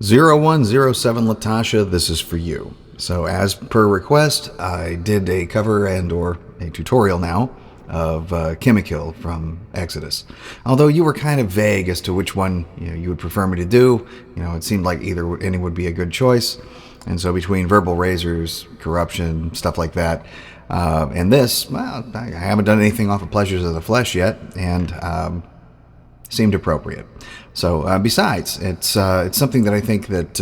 0107 Latasha, this is for you. So as per request, I did a cover and or a tutorial now of Chemi-Kill from Exodus. Although you were kind of vague as to which one you would prefer me to do. It seemed like any would be a good choice. And so between Verbal Razors, Corruption, stuff like that, and this, well, I haven't done anything off of Pleasures of the Flesh yet, and seemed appropriate. So besides, it's something that I think that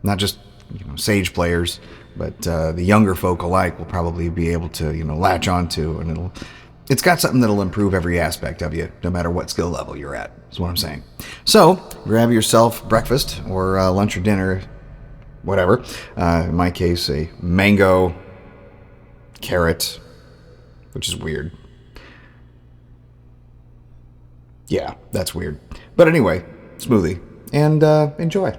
not just Sage players, but the younger folk alike will probably be able to latch onto, and it's got something that'll improve every aspect of you, no matter what skill level you're at. Is what I'm saying. So grab yourself breakfast or lunch or dinner, whatever. In my case, a mango carrot, which is weird. Yeah, that's weird. But anyway, smoothie, and enjoy.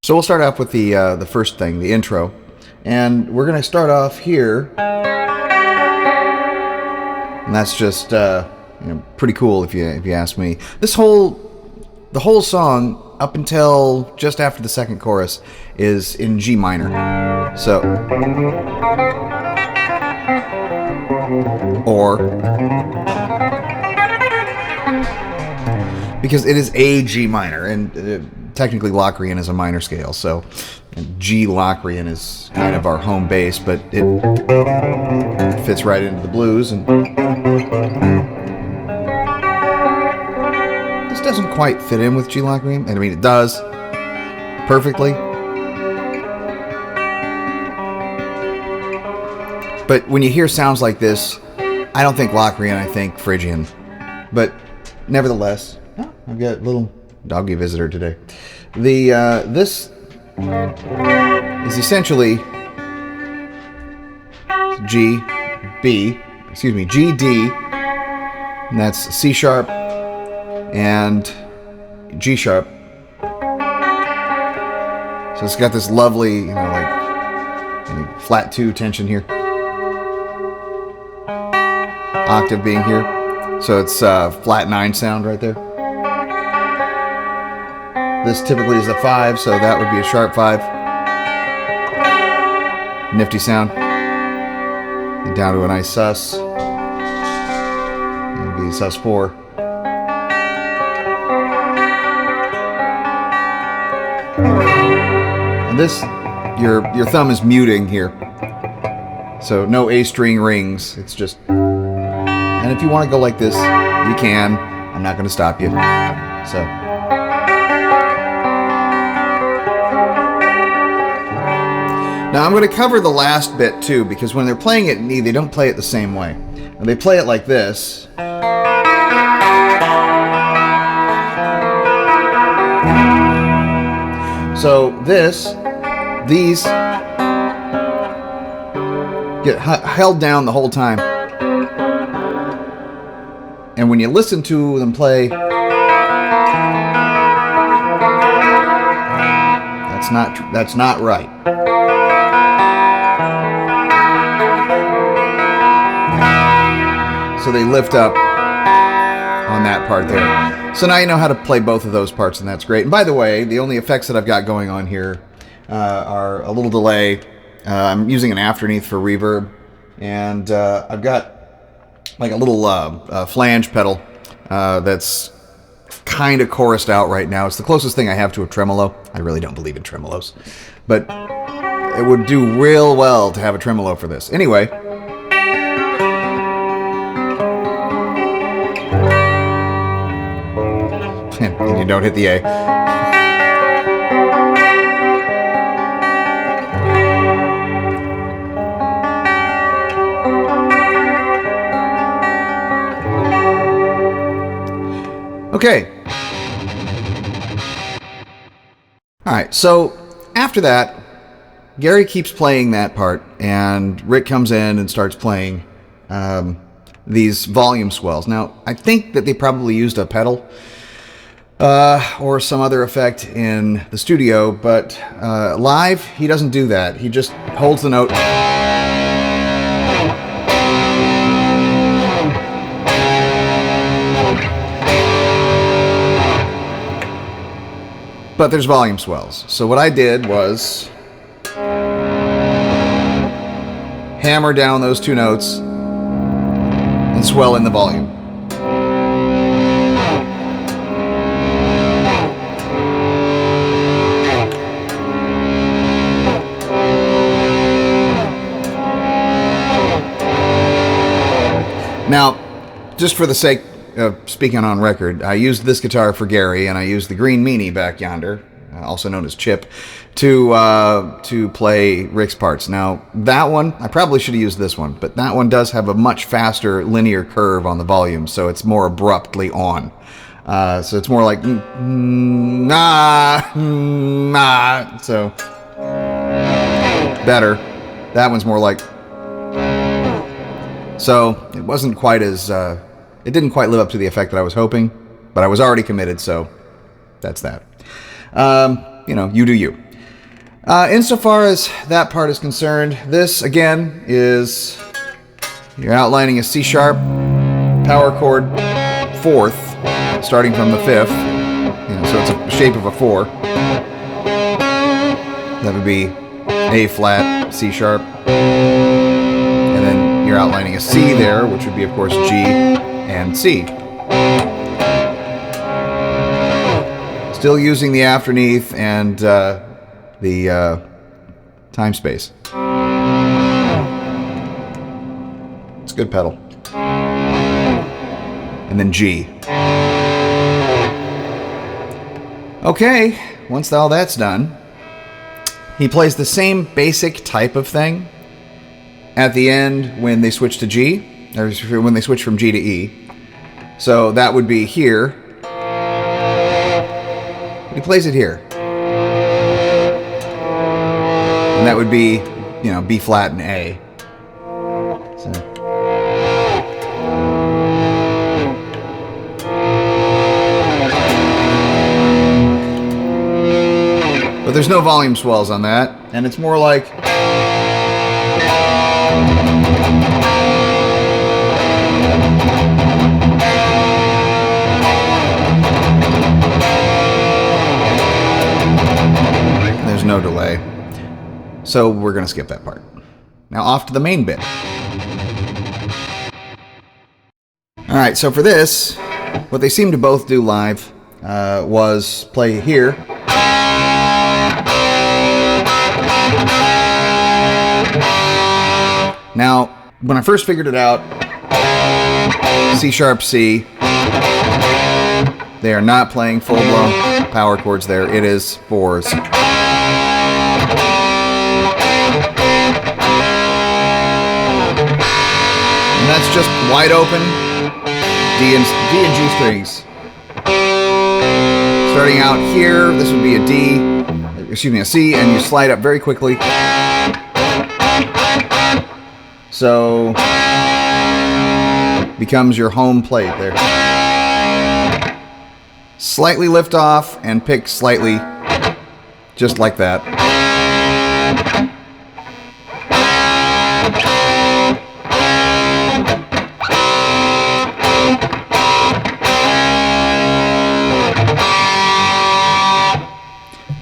So we'll start off with the first thing, the intro, and we're going to start off here, and that's just pretty cool if you ask me. The whole song up until just after the second chorus is in G minor. So. Or, because it is a G minor, and technically Locrian is a minor scale, so G Locrian is kind of our home base, but it fits right into the blues, and this doesn't quite fit in with G Locrian. I mean, it does perfectly. But when you hear sounds like this, I don't think Locrian, I think Phrygian. But nevertheless, I've got a little doggy visitor today. This is essentially G, D, and that's C sharp and G sharp. So it's got this lovely, like flat 2 tension here. Octave being here, so it's flat 9 sound right there. This typically is a 5, so that would be a sharp 5. Nifty sound. And down to a nice sus. Maybe sus 4. And this, your thumb is muting here, so no A string rings. It's just. And if you want to go like this, you can. I'm not going to stop you. So. Now I'm going to cover the last bit too, because when they're playing it in E, they don't play it the same way. And they play it like this. So these get held down the whole time. And when you listen to them play, that's not right. So they lift up on that part there. So now you know how to play both of those parts, and that's great. And by the way, the only effects that I've got going on here are a little delay. I'm using an afterneath for reverb, and I've got like a little flange pedal that's kind of chorused out right now. It's the closest thing I have to a tremolo. I really don't believe in tremolos, but it would do real well to have a tremolo for this. Anyway, and you don't hit the A. Okay. Alright, so after that, Gary keeps playing that part, and Rick comes in and starts playing these volume swells. Now, I think that they probably used a pedal or some other effect in the studio, but live, he doesn't do that. He just holds the note. but there's volume swells. So what I did was hammer down those 2 notes and swell in the volume. Now, just for the sake of speaking on record, I used this guitar for Gary, and I used the green meanie back yonder, also known as Chip, to play Rick's parts. Now, that one, I probably should have used this one, but that one does have a much faster linear curve on the volume, so it's more abruptly on. So it's more like, so better. That one's more like... So it wasn't quite as, it didn't quite live up to the effect that I was hoping, but I was already committed, so that's that. You do you. Insofar as that part is concerned, this, again, is, you're outlining a C sharp power chord 4th, starting from the 5th, so it's a shape of a 4. That would be A flat, C sharp, and then you're outlining a C there, which would be, of course, G and C. Still using the afterneath and the time space. It's a good pedal. And then G. Okay, once all that's done, he plays the same basic type of thing at the end when they switch to G, or when they switch from G to E. So that would be here. He plays it here. And that would be, B flat and A. So. But there's no volume swells on that, and it's more like... There's no delay. So we're going to skip that part. Now off to the main bit. Alright, so for this, what they seem to both do live was play here. Now, when I first figured it out, C sharp C, they are not playing full-blown power chords there. It is 4s. And that's just wide open D and G strings. Starting out here, this would be a C, and you slide up very quickly. So, becomes your home plate there. Slightly lift off and pick slightly, just like that.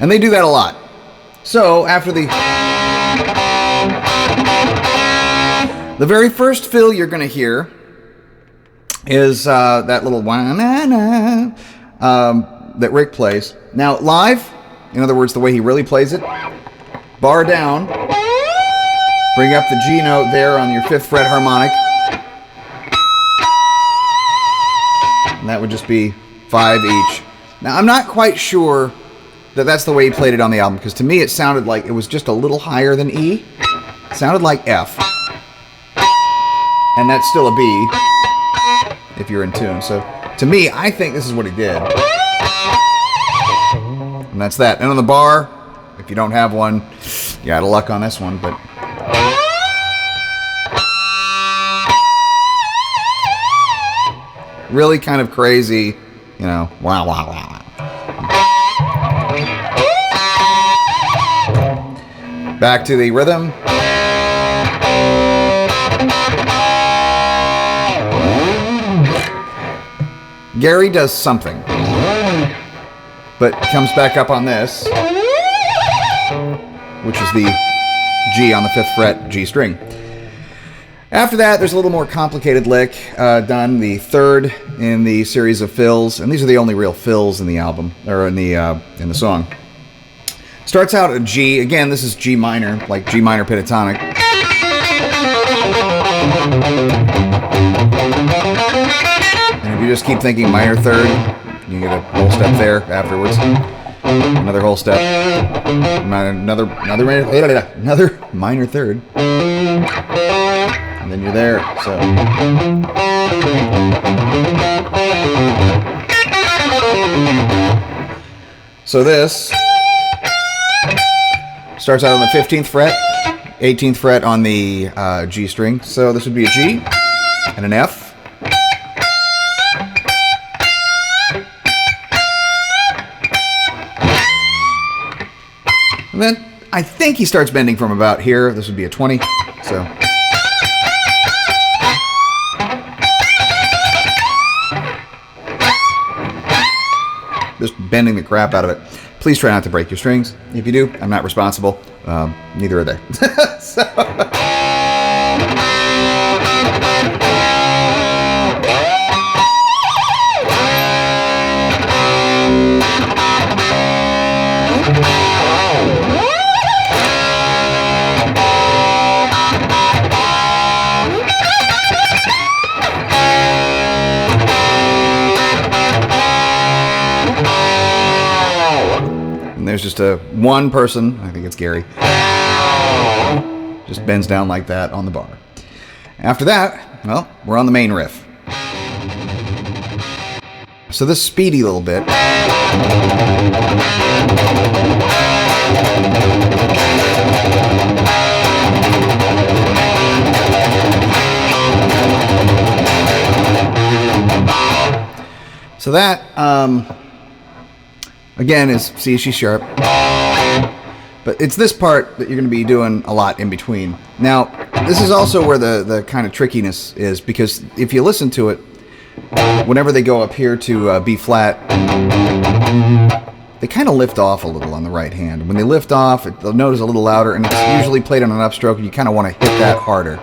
And they do that a lot. So, after the very first fill you're going to hear is that little that Rick plays. Now, live, in other words, the way he really plays it, bar down, bring up the G note there on your 5th fret harmonic, and that would just be 5 each. Now, I'm not quite sure that that's the way he played it on the album, because to me it sounded like it was just a little higher than E. It sounded like F. And that's still a B, if you're in tune. So, to me, I think this is what he did. And that's that. And on the bar, if you don't have one, you're out of luck on this one, but... really kind of crazy, wow, wow, wow. Back to the rhythm. Gary does something, but comes back up on this, which is the G on the 5th fret G string. After that, there's a little more complicated lick done, the 3rd in the series of fills, and these are the only real fills in the album, or in the song. Starts out at G. Again, this is G minor, like G minor pentatonic. And if you just keep thinking minor 3rd, you get a whole step there afterwards. Another whole step. Another minor 3rd. And then you're there. So this starts out on the 15th fret, 18th fret on the G string. So this would be a G and an F. And then I think he starts bending from about here. This would be a 20. So just bending the crap out of it. Please try not to break your strings. If you do, I'm not responsible. Neither are they. There's just one person, I think it's Gary, just bends down like that on the bar. After that, well, we're on the main riff. So this speedy little bit. So that, again, is C sharp. But it's this part that you're going to be doing a lot in between. Now, this is also where the kind of trickiness is, because if you listen to it, whenever they go up here to B flat, they kind of lift off a little on the right hand. When they lift off, the note is a little louder, and it's usually played on an upstroke, and you kind of want to hit that harder.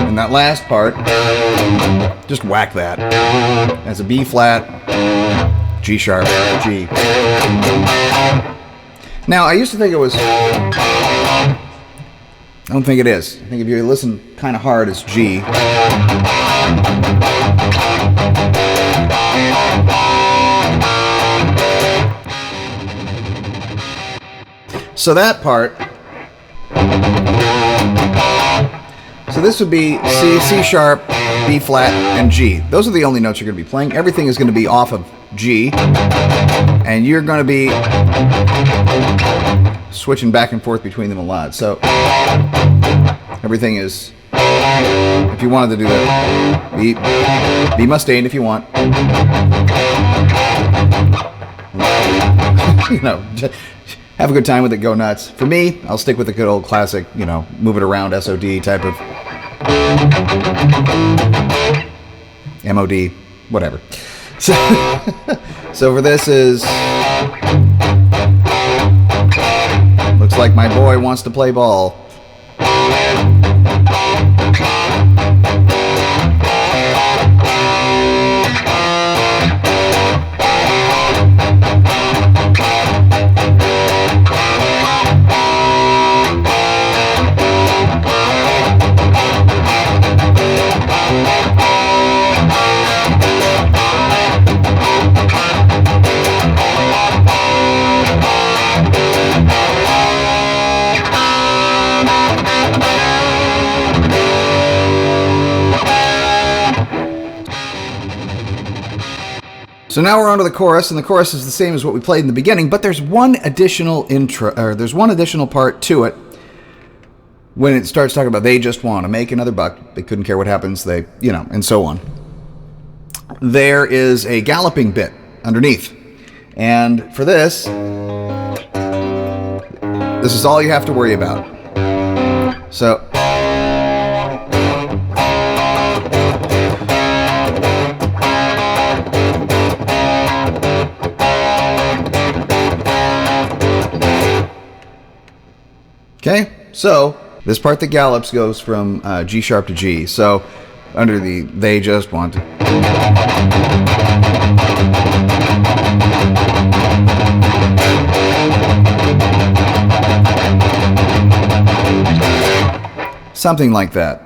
And that last part, just whack that. As a B flat, G sharp, G. Now, I used to think it was, I don't think it is. I think if you listen kind of hard, it's G. So that part, so this would be C sharp, B flat, and G. Those are the only notes you're going to be playing. Everything is going to be off of G, and you're going to be switching back and forth between them a lot. So everything is, if you wanted to do that, B Mustaine if you want. You know, have a good time with it, go nuts. For me, I'll stick with the good old classic, you know, move it around, SOD type of MOD, whatever. So for this is, looks like my boy wants to play ball. So now we're on to the chorus, and the chorus is the same as what we played in the beginning, but there's one additional part to it, when it starts talking about they just want to make another buck, they couldn't care what happens, they, and so on. There is a galloping bit underneath. And for this is all you have to worry about. So, okay, so this part that gallops goes from G sharp to G. So under the they just want to. Something like that.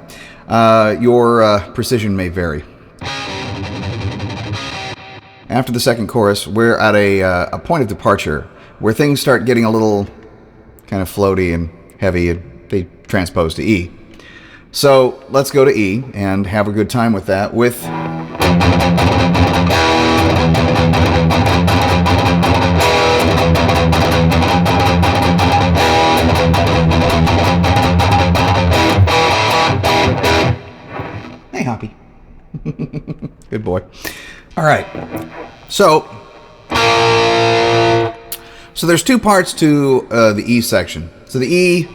Your precision may vary. After the second chorus, we're at a point of departure where things start getting a little kind of floaty and heavy, and they transpose to E. So let's go to E and have a good time with that. With hey, Hoppy. Good boy. All right. So there's two parts to the E section. So the E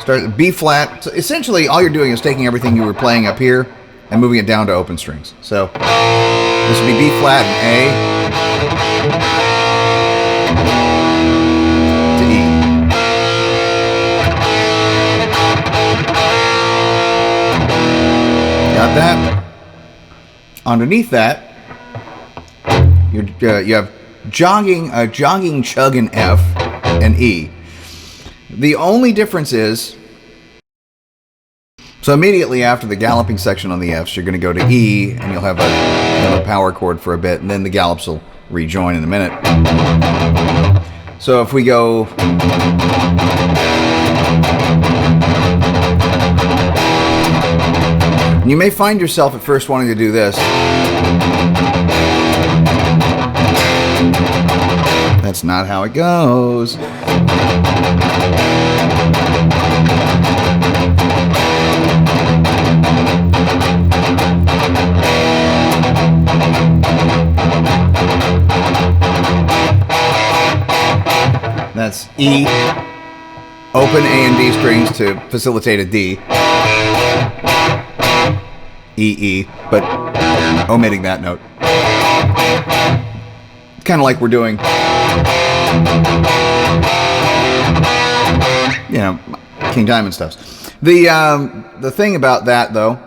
starts at B flat. So essentially, all you're doing is taking everything you were playing up here and moving it down to open strings. So this would be B flat and A to E. Got that? Underneath that, you have jogging chug in F and E. The only difference is, so immediately after the galloping section on the Fs, you're going to go to E, and you'll have a power chord for a bit, and then the gallops will rejoin in a minute. So if we go, you may find yourself at first wanting to do this. That's not how it goes. That's E, open A and D strings to facilitate a D. E, but omitting that note. It's kind of like we're doing, King Diamond stuffs. The thing about that, though,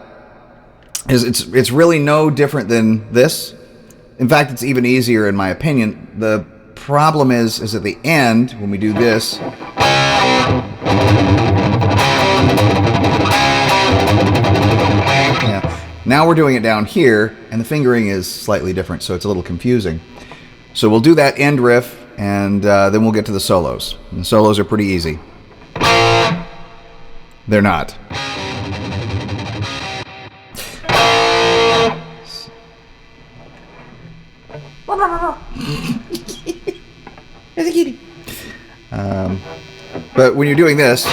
is it's really no different than this. In fact, it's even easier, in my opinion. The problem is at the end, when we do this, now we're doing it down here, and the fingering is slightly different, so it's a little confusing. So we'll do that end riff, and then we'll get to the solos. And the solos are pretty easy. They're not. There's a kitty. But when you're doing this,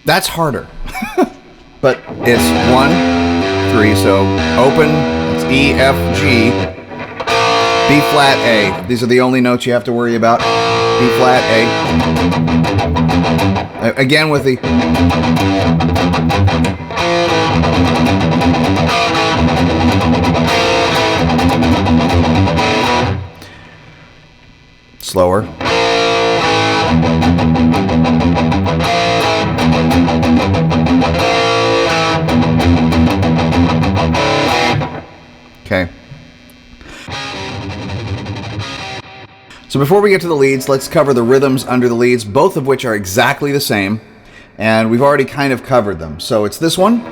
that's harder. But it's 1, 3, so open, it's E, F, G, B flat, A. These are the only notes you have to worry about. B flat, A. Again with the... slower. Okay. So before we get to the leads, let's cover the rhythms under the leads, both of which are exactly the same, and we've already kind of covered them. So it's this one.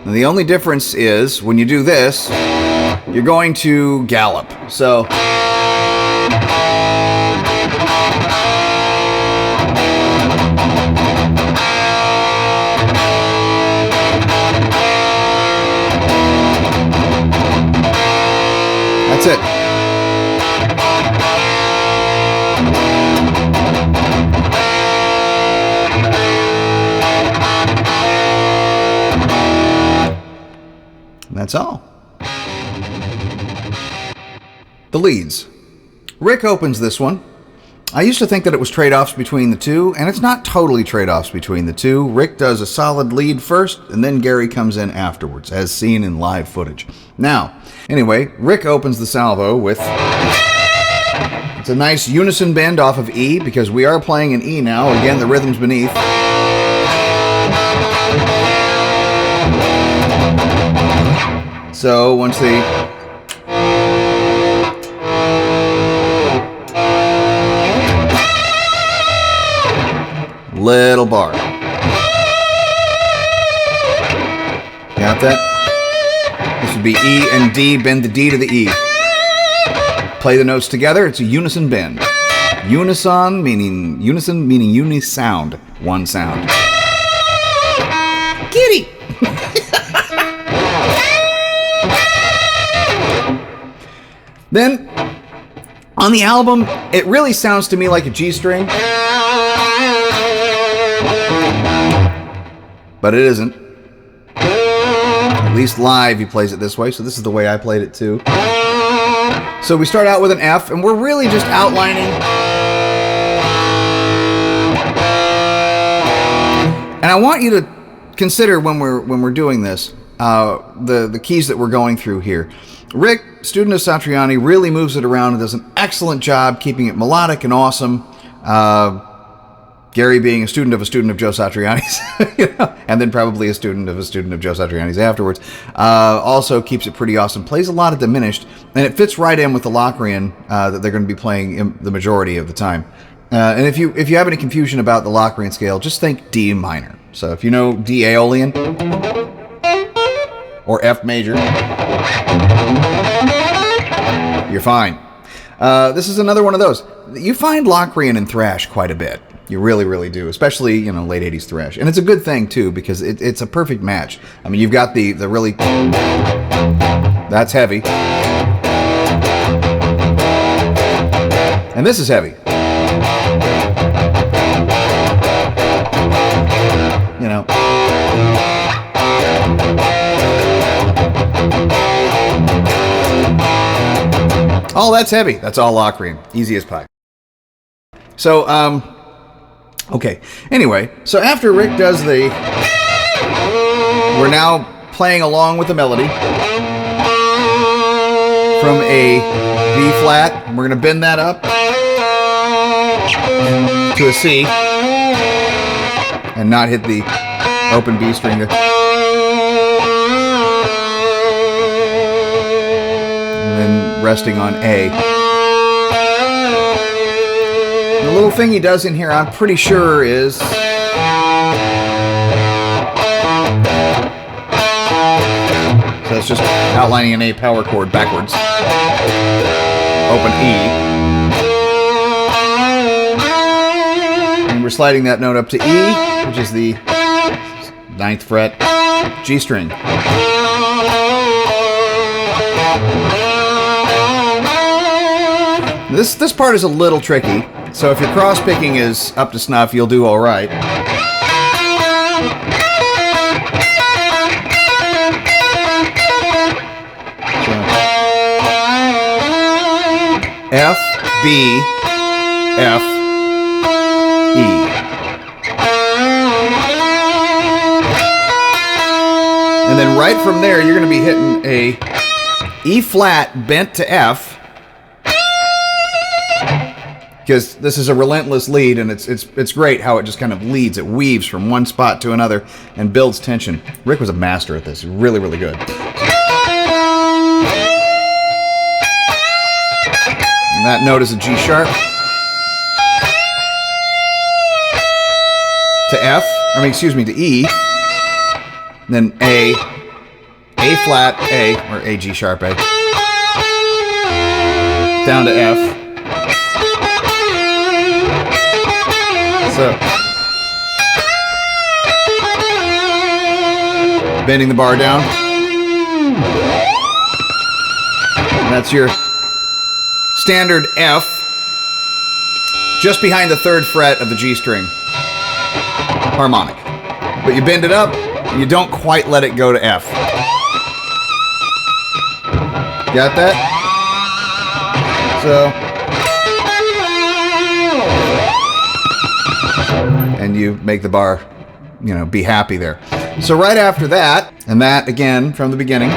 And the only difference is when you do this, you're going to gallop. So that's it. That's all. The leads. Rick opens this one. I used to think that it was trade-offs between the two, and it's not totally trade-offs between the two. Rick does a solid lead first, and then Gary comes in afterwards, as seen in live footage. Now, anyway, Rick opens the salvo with... It's a nice unison bend off of E, because we are playing in E now. Again, the rhythm's beneath. So once the little bar. Got that? This would be E and D, bend the D to the E. Play the notes together, it's a unison bend. Unison meaning unisound, one sound. Kitty! Then, on the album, it really sounds to me like a G string. But it isn't. At least live he plays it this way, so this is the way I played it too. So we start out with an F, and we're really just outlining. And I want you to consider when we're doing this, the keys that we're going through here. Rick, student of Satriani, really moves it around and does an excellent job keeping it melodic and awesome. Gary being a student of Joe Satriani's, and then probably a student of Joe Satriani's afterwards, also keeps it pretty awesome. Plays a lot of diminished, and it fits right in with the Locrian that they're going to be playing the majority of the time. And if you have any confusion about the Locrian scale, just think D minor. So if you know D Aeolian or F major, you're fine. This is another one of those. You find Locrian and thrash quite a bit. You really, really do, especially, late 80s thrash. And it's a good thing, too, because it's a perfect match. I mean, you've got the really... That's heavy. And this is heavy. Oh, that's heavy. That's all Locrian. Easy as pie. So, okay. Anyway, so after Rick does the... We're now playing along with the melody from a B flat. We're going to bend that up to a C and not hit the open B string. And then resting on A. The little thing he does in here, I'm pretty sure is... So it's just outlining an A power chord backwards. Open E. And we're sliding that note up to E, which is the 9th fret G string. This part is a little tricky, so if your cross picking is up to snuff, you'll do all right. So, F, B, F, E. And then right from there, you're going to be hitting a E flat bent to F. Because this is a relentless lead, and it's great how it just kind of leads. It weaves from one spot to another and builds tension. Rick was a master at this. Really, really good. And that note is a G sharp. To F. I mean, excuse me, to E. Then A. A flat, A, or A G sharp A, down to F. So, bending the bar down. And that's your standard F, just behind the 3rd fret of the G string harmonic. But you bend it up, and you don't quite let it go to F. Got that? So, and you make the bar, you know, be happy there. So right after that, and that again from the beginning.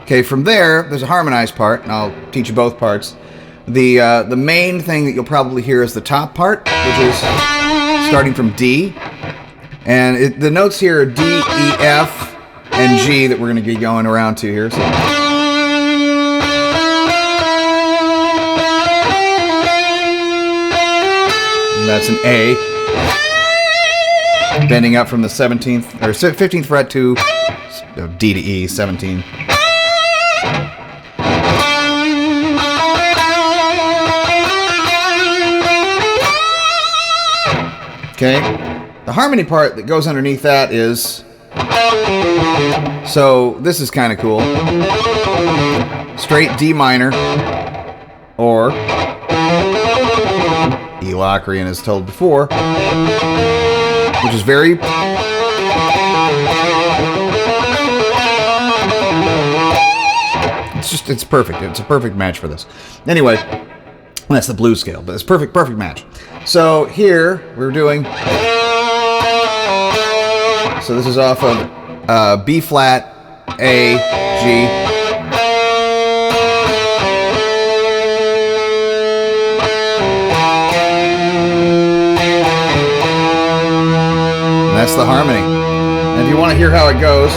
Okay, from there's a harmonized part, and I'll teach you both parts. The main thing that you'll probably hear is the top part, which is starting from D. And the notes here are D, E, F, and G that we're going to get going around to here. So. And that's an A. Bending up from the 17th, or 15th fret to D to E, 17. Okay, the harmony part that goes underneath that is, so this is kind of cool, straight D minor, or E Locrian as told before, which is very, it's perfect, it's a perfect match for this. Anyway, that's the blues scale, but it's perfect match. So here we're doing, so this is off of B flat, A, G. And that's the harmony. And if you want to hear how it goes,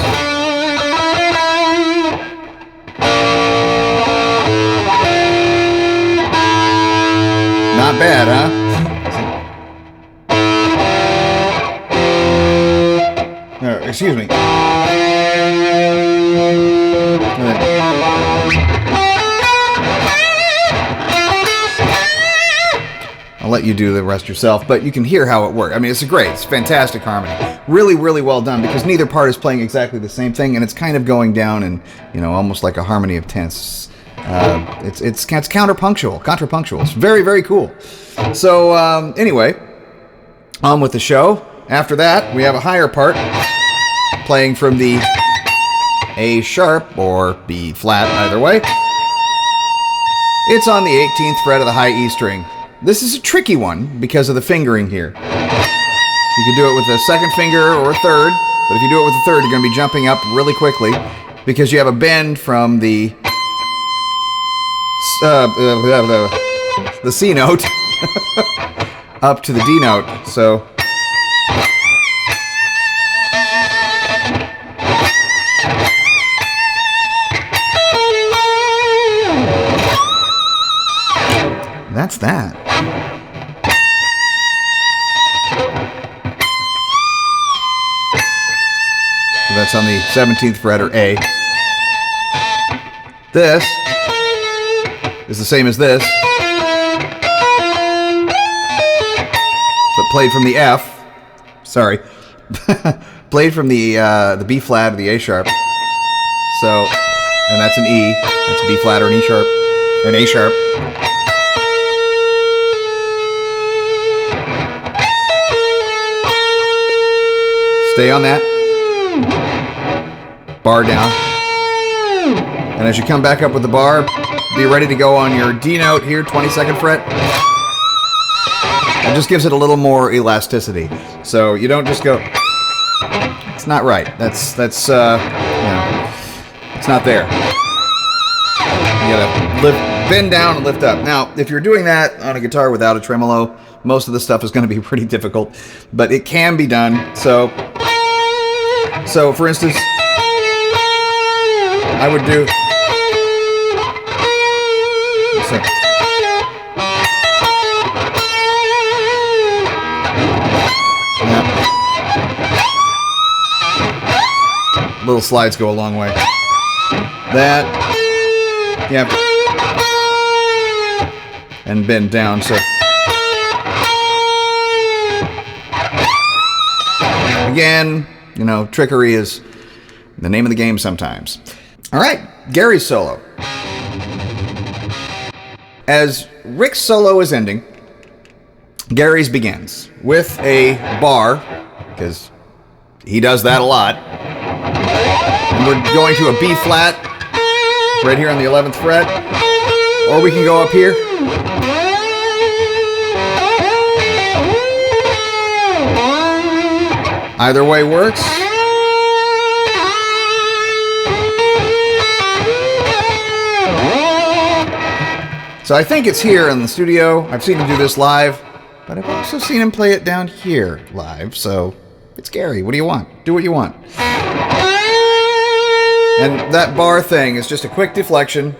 not bad, huh? Excuse me. I'll let you do the rest yourself, but you can hear how it works. I mean, it's fantastic harmony. Really, really well done, because neither part is playing exactly the same thing, and it's kind of going down in, you know, almost like a harmony of tenths. It's contrapunctual. It's very, very cool. So, anyway, on with the show. After that, we have a higher part, playing from the A sharp or B flat, either way. It's on the 18th fret of the high E string. This is a tricky one because of the fingering here. You can do it with a 2nd finger or a 3rd, but if you do it with a 3rd, you're going to be jumping up really quickly because you have a bend from the C note up to the D note. So that's that. So that's on the 17th fret, or A. This is the same as this, but played from the F. Sorry, played from the B flat or the A sharp. So, and that's an E. That's a B flat or an E sharp, an A sharp. Stay on that. Bar down. And as you come back up with the bar, be ready to go on your D note here, 22nd fret. It just gives it a little more elasticity. So you don't just go, it's not right. That's you know, it's not there. You gotta bend down and lift up. Now, if you're doing that on a guitar without a tremolo, most of the stuff is going to be pretty difficult, but it can be done. So So, for instance, I would do... So, yeah. Little slides go a long way. That, yeah, and bend down, so. Again, you know, trickery is the name of the game sometimes. All right, Gary's solo. As Rick's solo is ending, Gary's begins with a bar, because he does that a lot. And we're going to a B flat, right here on the 11th fret, or we can go up here. Either way works. So I think it's here in the studio. I've seen him do this live, but I've also seen him play it down here live. So it's Gary. What do you want? Do what you want. And that bar thing is just a quick deflection.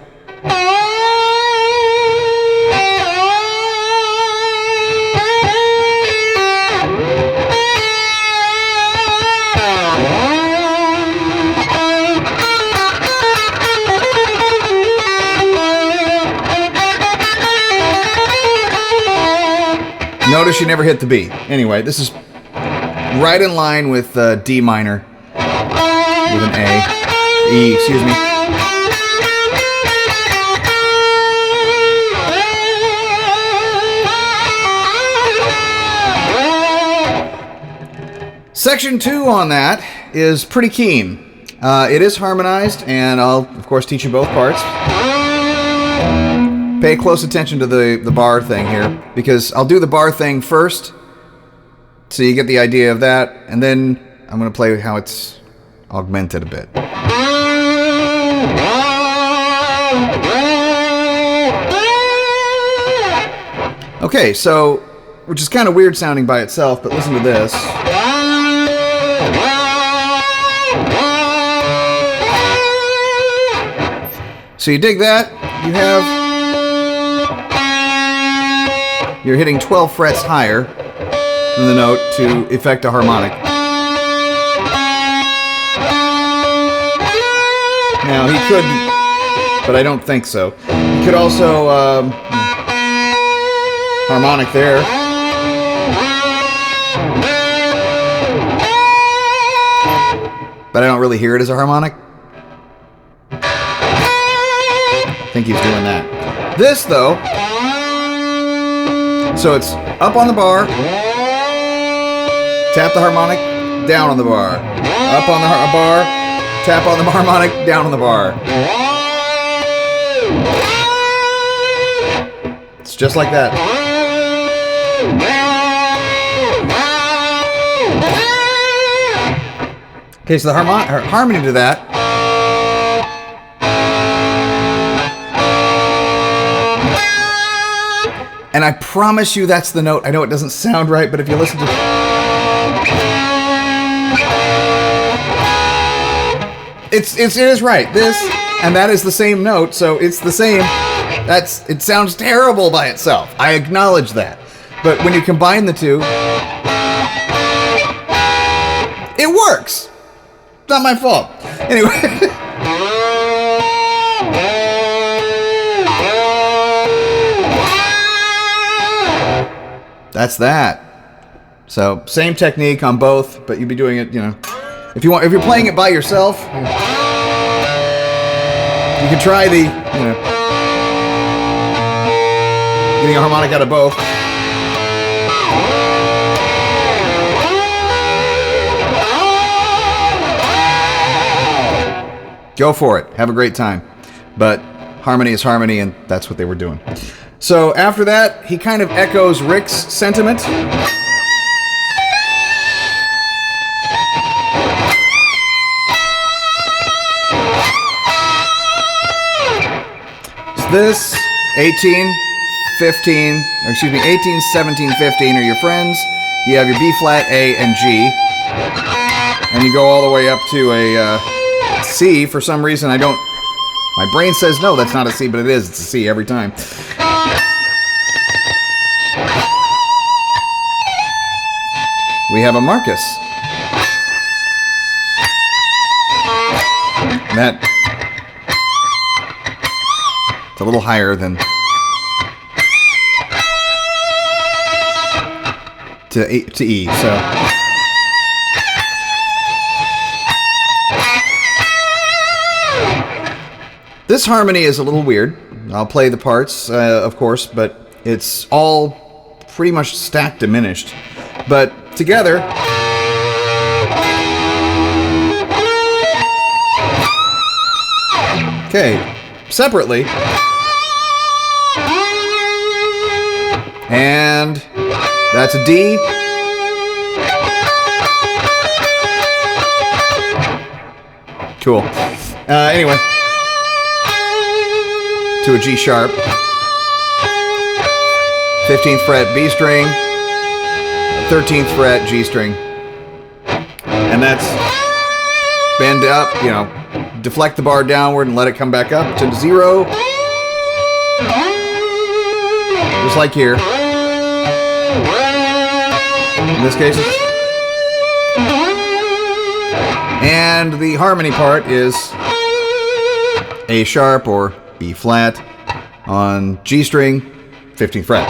Notice you never hit the B. Anyway, this is right in line with D minor with an A. E, excuse me. Section 2 on that is pretty keen. It is harmonized, and I'll, of course, teach you both parts. Pay close attention to the bar thing here, because I'll do the bar thing first, so you get the idea of that, and then I'm going to play how it's augmented a bit. Okay, so, which is kind of weird sounding by itself, but listen to this. So you dig that? You're hitting 12 frets higher than the note to effect a harmonic. Now, he could, but I don't think so. He could also, harmonic there. But I don't really hear it as a harmonic. I think he's doing that. This, though, so it's up on the bar, tap the harmonic, down on the bar. Up on the bar, tap on the harmonic, down on the bar. It's just like that. Okay, so the harmony to that. And I promise you that's the note. I know it doesn't sound right, but if you listen to... It is right. This and that is the same note, so it's the same. It sounds terrible by itself. I acknowledge that. But when you combine the two, it works. It's not my fault. Anyway. That's that. So same technique on both, but you'd be doing it, you know. If you're playing it by yourself, you can try the, you know, getting a harmonic out of both. Go for it. Have a great time. But harmony is harmony, and that's what they were doing. So after that, he kind of echoes Rick's sentiment. So this, 18, 15, or excuse me, 18, 17, 15 are your friends. You have your B flat, A, and G. And you go all the way up to a C. For some reason, I don't... My brain says, no, that's not a C, but it is. It's a C every time. We have a Marcus. That... It's a little higher than... to E, so... This harmony is a little weird. I'll play the parts, of course, but it's all pretty much stacked diminished. But together... Okay, separately... And that's a D. Cool. Anyway. To a G sharp. 15th fret B string. 13th fret G string. And that's bend up, you know, deflect the bar downward and let it come back up to 0. Just like here. In this case. And the harmony part is A sharp or B flat on G string, 15th fret.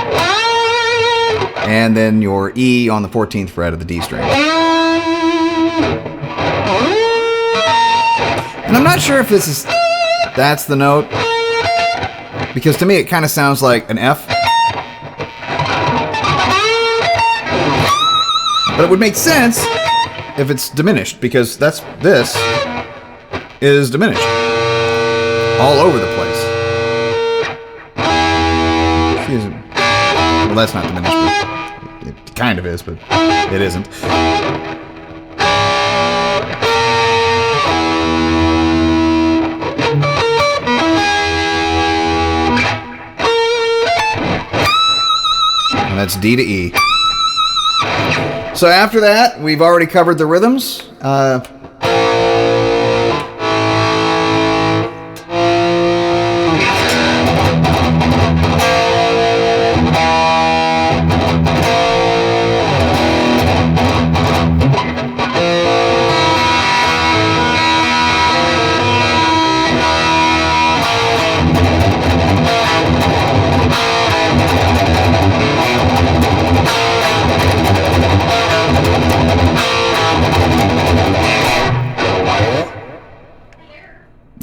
And then your E on the 14th fret of the D string. And I'm not sure if that's the note, because to me it kind of sounds like an F. But it would make sense if it's diminished, because this is diminished all over the place. Well, that's not diminished, but it kind of is, but it isn't. And that's D to E. So after that, we've already covered the rhythms.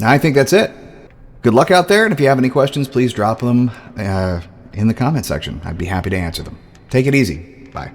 I think that's it. Good luck out there, and if you have any questions, please drop them in the comment section. I'd be happy to answer them. Take it easy. Bye.